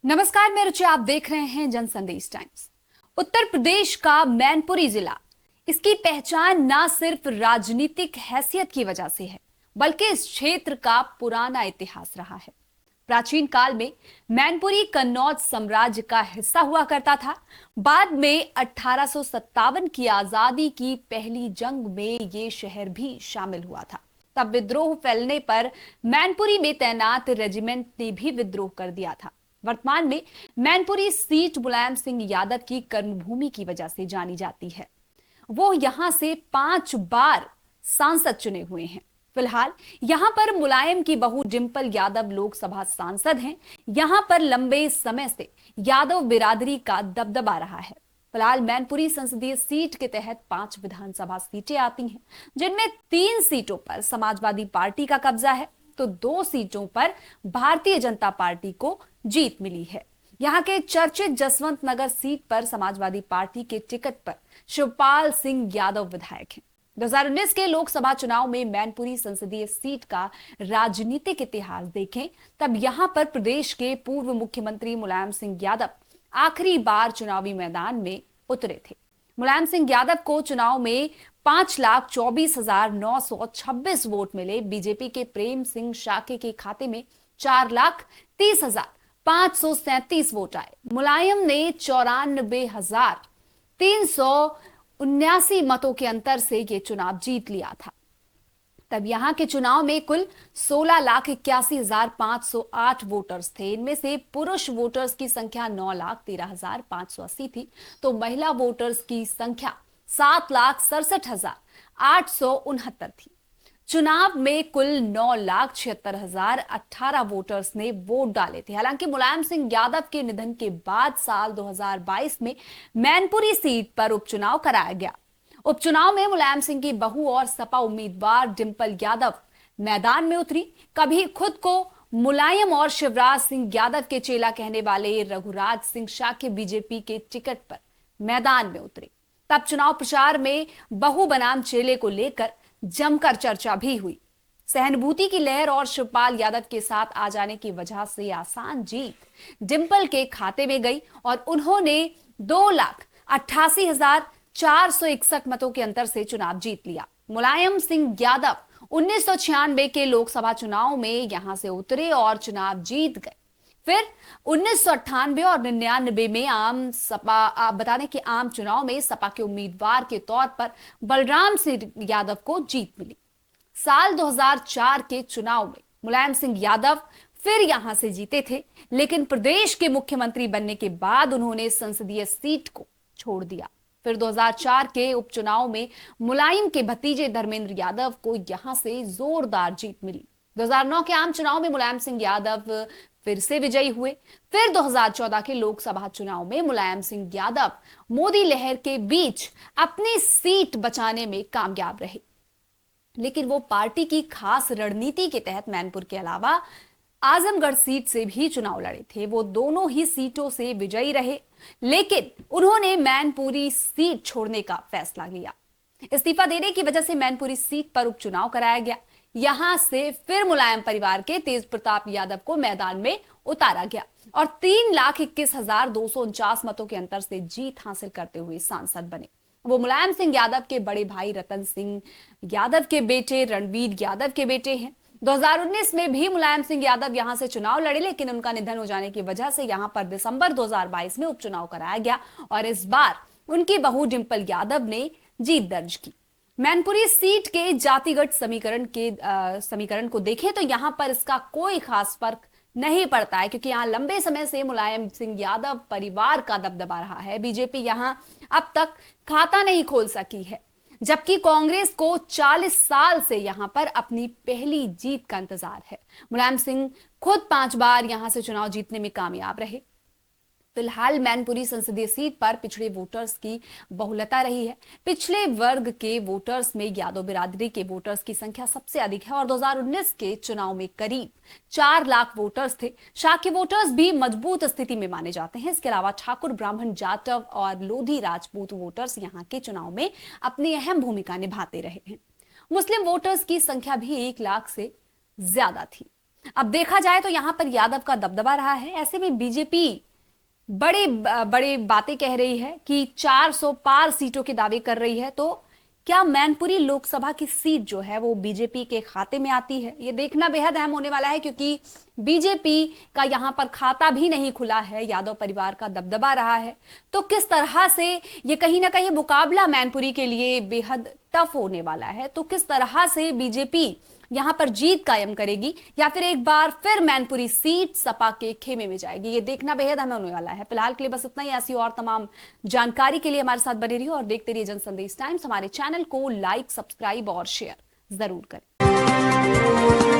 नमस्कार, मैं रुचि। आप देख रहे हैं जन संदेश टाइम्स। उत्तर प्रदेश का मैनपुरी जिला, इसकी पहचान ना सिर्फ राजनीतिक हैसियत की वजह से है, बल्कि इस क्षेत्र का पुराना इतिहास रहा है। प्राचीन काल में मैनपुरी कन्नौज साम्राज्य का हिस्सा हुआ करता था। बाद में 1857 की आजादी की पहली जंग में ये शहर भी शामिल हुआ था। तब विद्रोह फैलने पर मैनपुरी में तैनात रेजिमेंट ने भी विद्रोह कर दिया था। वर्तमान में मैनपुरी सीट मुलायम सिंह यादव की कर्मभूमि की वजह से जानी जाती है। वो यहां से 5 बार सांसद चुने हुए हैं। फिलहाल यहां पर मुलायम की बहू डिंपल यादव लोकसभा सांसद हैं। यहां पर लंबे समय से यादव बिरादरी का दबदबा रहा है। फिलहाल मैनपुरी संसदीय सीट के तहत 5 विधानसभा सीटें आती हैं, जिनमें 3 सीटों पर समाजवादी पार्टी का कब्जा है, तो 2 सीटों पर भारतीय जनता पार्टी को जीत मिली है। यहां के चर्चित जसवंत नगर सीट पर समाजवादी पार्टी के टिकट पर शिवपाल सिंह यादव विधायक हैं। 2019 के लोकसभा चुनाव में मैनपुरी संसदीय सीट का राजनीतिक इतिहास देखें, तब यहां पर प्रदेश के पूर्व मुख्यमंत्री मुलायम सिंह यादव आखिरी बार चुनावी मैदान में उतरे थे। मुलायम सिंह यादव को चुनाव में 5,24,926 वोट मिले। बीजेपी के प्रेम सिंह शाके के खाते में 4,30,537 वोट आए। मुलायम ने 94,379 मतों के अंतर से यह चुनाव जीत लिया था। तब यहां के चुनाव में कुल 16,81,508 वोटर्स थे। इनमें से पुरुष वोटर्स की संख्या 9,13,580 थी, तो महिला वोटर्स की संख्या 7,67,869 थी। चुनाव में कुल 9,76,018 वोटर्स ने वोट डाले थे। हालांकि मुलायम सिंह यादव के निधन के बाद साल 2022 में मैनपुरी सीट पर उपचुनाव कराया गया। उपचुनाव में मुलायम सिंह की बहू और सपा उम्मीदवार डिंपल यादव मैदान में उतरी। कभी खुद को मुलायम और शिवराज सिंह यादव के चेला कहने वाले रघुराज सिंह शाक्य बीजेपी के टिकट पर मैदान में उतरे। तब चुनाव प्रचार में बहू बनाम चेले को लेकर जमकर चर्चा भी हुई। सहानुभूति की लहर और शिवपाल यादव के साथ आ जाने की वजह से आसान जीत डिंपल के खाते में गई और उन्होंने 2,88,461 मतों के अंतर से चुनाव जीत लिया। मुलायम सिंह यादव 1996 के लोकसभा चुनाव में यहां से उतरे और चुनाव जीत गए। फिर 1998 और 99 में आम चुनाव में सपा के उम्मीदवार के तौर पर बलराम सिंह यादव को जीत मिली। साल 2004 के चुनाव में मुलायम सिंह यादव फिर यहां से जीते थे, लेकिन प्रदेश के मुख्यमंत्री बनने के बाद उन्होंने संसदीय सीट को छोड़ दिया। फिर 2004 के उपचुनाव में मुलायम के भतीजे धर्मेंद्र यादव को यहां से जोरदार जीत मिली। 2009 के आम चुनाव में मुलायम सिंह यादव फिर से विजयी हुए। फिर 2014 के लोकसभा चुनाव में मुलायम सिंह यादव मोदी लहर के बीच अपनी सीट बचाने में कामयाब रहे, लेकिन वो पार्टी की खास रणनीति के तहत मैनपुर के अलावा आजमगढ़ सीट से भी चुनाव लड़े थे। वो दोनों ही सीटों से विजयी रहे, लेकिन उन्होंने मैनपुरी सीट छोड़ने का फैसला लिया। इस्तीफा देने की वजह से मैनपुरी सीट पर उपचुनाव कराया गया। यहां से फिर मुलायम परिवार के तेज प्रताप यादव को मैदान में उतारा गया और 3,21,249 मतों के अंतर से जीत हासिल करते हुए सांसद बने। वो मुलायम सिंह यादव के बड़े भाई रतन सिंह यादव के बेटे रणवीर यादव के बेटे हैं। 2019 में भी मुलायम सिंह यादव यहां से चुनाव लड़े, लेकिन उनका निधन हो जाने की वजह से यहां पर दिसंबर 2022 में उपचुनाव कराया गया और इस बार उनकी बहू डिंपल यादव ने जीत दर्ज की। मैनपुरी सीट के जातिगत समीकरण को देखें तो यहां पर इसका कोई खास फर्क नहीं पड़ता है, क्योंकि यहां लंबे समय से मुलायम सिंह यादव परिवार का दबदबा रहा है। बीजेपी यहां अब तक खाता नहीं खोल सकी है, जबकि कांग्रेस को 40 साल से यहां पर अपनी पहली जीत का इंतजार है। मुलायम सिंह खुद 5 बार यहां से चुनाव जीतने में कामयाब रहे। फिलहाल मैनपुरी संसदीय सीट पर पिछड़े वोटर्स की बहुलता रही है। पिछले वर्ग के वोटर्स में यादव बिरादरी के वोटर्स की संख्या सबसे अधिक है और 2019 के चुनाव में करीब 4 लाख वोटर्स थे। शाक्य वोटर्स भी मजबूत स्थिति में माने जाते हैं। इसके अलावा ठाकुर, ब्राह्मण, जाटव और लोधी राजपूत वोटर्स यहां के चुनाव में अपनी अहम भूमिका निभाते रहे हैं। मुस्लिम वोटर्स की संख्या भी 1 लाख से ज्यादा थी। अब देखा जाए तो यहां पर यादव का दबदबा रहा है। ऐसे में बीजेपी बड़े बड़े बातें कह रही है कि 400 पार सीटों के दावे कर रही है। तो क्या मैनपुरी लोकसभा की सीट जो है वो बीजेपी के खाते में आती है, ये देखना बेहद अहम होने वाला है, क्योंकि बीजेपी का यहां पर खाता भी नहीं खुला है। यादव परिवार का दबदबा रहा है। तो किस तरह से ये कहीं ना कहीं मुकाबला मैनपुरी के लिए बेहद टफ होने वाला है। तो किस तरह से बीजेपी यहां पर जीत कायम करेगी, या फिर एक बार फिर मैनपुरी सीट सपा के खेमे में जाएगी, ये देखना बेहद अहम होने वाला है। फिलहाल के लिए बस इतना ही। ऐसी और तमाम जानकारी के लिए हमारे साथ बने रहिए और देखते रहिए जनसंदेश टाइम्स। हमारे चैनल को लाइक, सब्सक्राइब और शेयर जरूर करें।